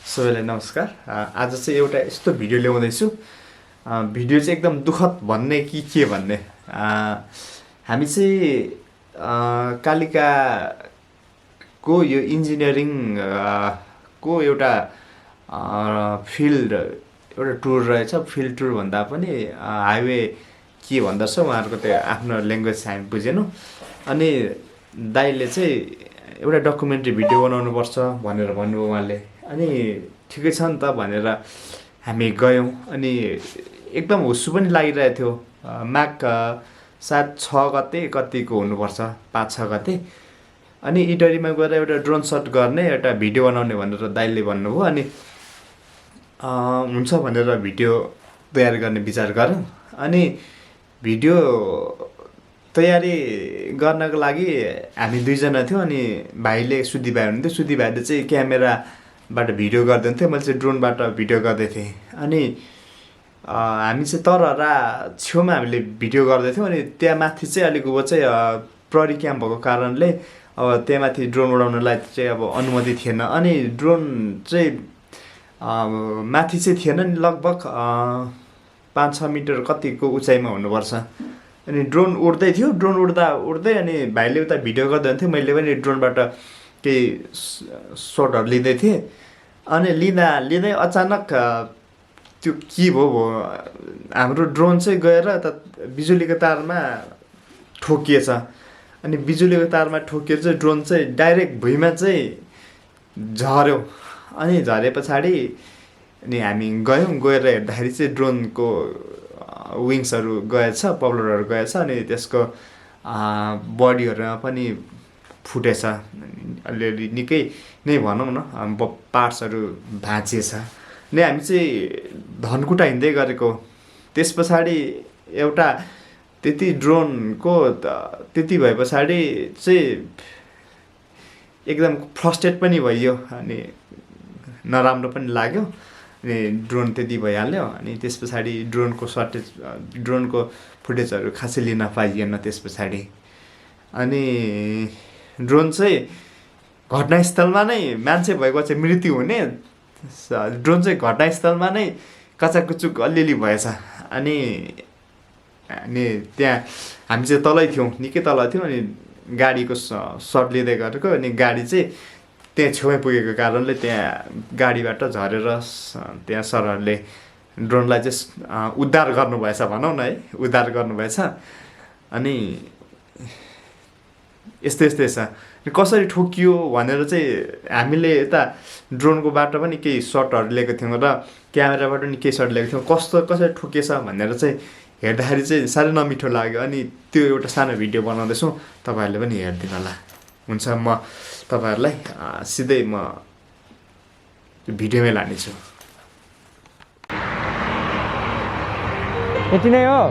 सबैलाई नमस्कार। आज चाहिँ एउटा यस्तो भिडियो ल्याउँदैछु। भिडियो चाहिँ एकदम दुःखद भन्ने कि के भन्ने। हामी चाहिँ कालिकाको यो इन्जिनियरिङ को एउटा फिल्ड एउटा टुर रहेछ। फिल्ड टुर भन्दा पनि हाइवे के भन्दो रहेछ उहाँहरूको त्यो आफ्नो ल्याङ्ग्वेज हामी बुझेनौँ। अनि दाइले चाहिँ एउटा डकुमेन्ट्री भिडियो बनाउनुपर्छ भनेर भन्नुभयो उहाँले। अनि ठिकै छ नि त भनेर हामी गयौँ। अनि एकदम हुस्सु पनि लागिरहेको थियो। माघ सायद 6 गते कतिको हुनुपर्छ, 5-6 गते। अनि इटरीमा गएर एउटा ड्रोन सट गर्ने, एउटा भिडियो बनाउने भनेर दाइले भन्नुभयो। अनि हुन्छ भनेर भिडियो तयार गर्ने विचार गऱ्यौँ। अनि भिडियो तयारी गर्नको लागि हामी 2 जना थियौँ। अनि भाइले सुधी भाइ हुनुहुन्थ्यो। सुधी भाइले चाहिँ क्यामेराबाट भिडियो गर्दैन्थ्यो, मैले चाहिँ ड्रोनबाट भिडियो गर्दै थिएँ। अनि हामी चाहिँ तरहरा छेउमा हामीले भिडियो गर्दैथ्यौँ। अनि त्यहाँ माथि चाहिँ अलिक ऊ चाहिँ प्रहरी क्याम्प भएको कारणले अब त्यहाँ माथि ड्रोन उडाउनलाई चाहिँ अब अनुमति थिएन। अनि ड्रोन चाहिँ माथि चाहिँ थिएन नि, लगभग 5-6 मिटर कतिको उचाइमा हुनुपर्छ। अनि ड्रोन उड्दै थियो। ड्रोन उड्दै अनि भाइले उता भिडियो गर्दै हुन्थ्यो, मैले पनि ड्रोनबाट केही सटहरू लिँदै थिएँ। अनि लिँदै अचानक त्यो के भयो हाम्रो ड्रोन चाहिँ गएर त बिजुलीको तारमा ठोकिएछ। अनि बिजुलीको तारमा ठोकिएर चाहिँ ड्रोन चाहिँ डाइरेक्ट भुइँमा चाहिँ झऱ्यो। अनि झरे पछाडि अनि हामी गएर हेर्दाखेरि चाहिँ ड्रोनको विङ्सहरू गएछ, पपुलरहरू गएछ। अनि त्यसको बडीहरूमा पनि फुटेछ, अलिअलि निकै नै भनौँ न पार्ट्सहरू भाँचिएछ। अनि हामी चाहिँ धनकुटा हिँड्दै गरेको। त्यस पछाडि एउटा त्यति ड्रोनको त्यति भए पछाडि चाहिँ एकदम फ्रस्ट्रेट पनि भइयो। अनि नराम्रो पनि लाग्यो। अनि ड्रोन त्यति भइहाल्यो। अनि त्यस पछाडि ड्रोनको फुटेजहरू खासै लिन पाइएन त्यस पछाडि। अनि ड्रोन चाहिँ घटनास्थलमा नै मान्छे भएको चाहिँ मृत्यु हुने, ड्रोन चाहिँ घटनास्थलमा नै कचाकचुक अलिअलि भएछ। अनि त्यहाँ हामी चाहिँ तलै थियौँ, निकै तल थियौँ। अनि गाडीको सट लिँदै गरेको। अनि गाडी चाहिँ त्यहाँ छेउमै पुगेको कारणले त्यहाँ गाडीबाट झरेर त्यहाँ सरहरूले ड्रोनलाई चाहिँ उद्धार गर्नुभएछ भनौँ न है, उद्धार गर्नुभएछ। अनि यस्तै छ। कसरी ठोकियो भनेर चाहिँ हामीले यता ड्रोनको बाट पनि केही सटहरू लिएको थियौँ र क्यामेराबाट पनि केही सट लिएको थियौँ। कसरी ठोकिएछ भनेर चाहिँ हेर्दाखेरि चाहिँ साह्रै नमिठो लाग्यो। अनि त्यो एउटा सानो भिडियो बनाउँदैछौँ, तपाईँहरूले पनि हेरिदिनु होला। हुन्छ, म तपाईँहरूलाई सिधै म भिडियोमै लानेछु। यति नै हो।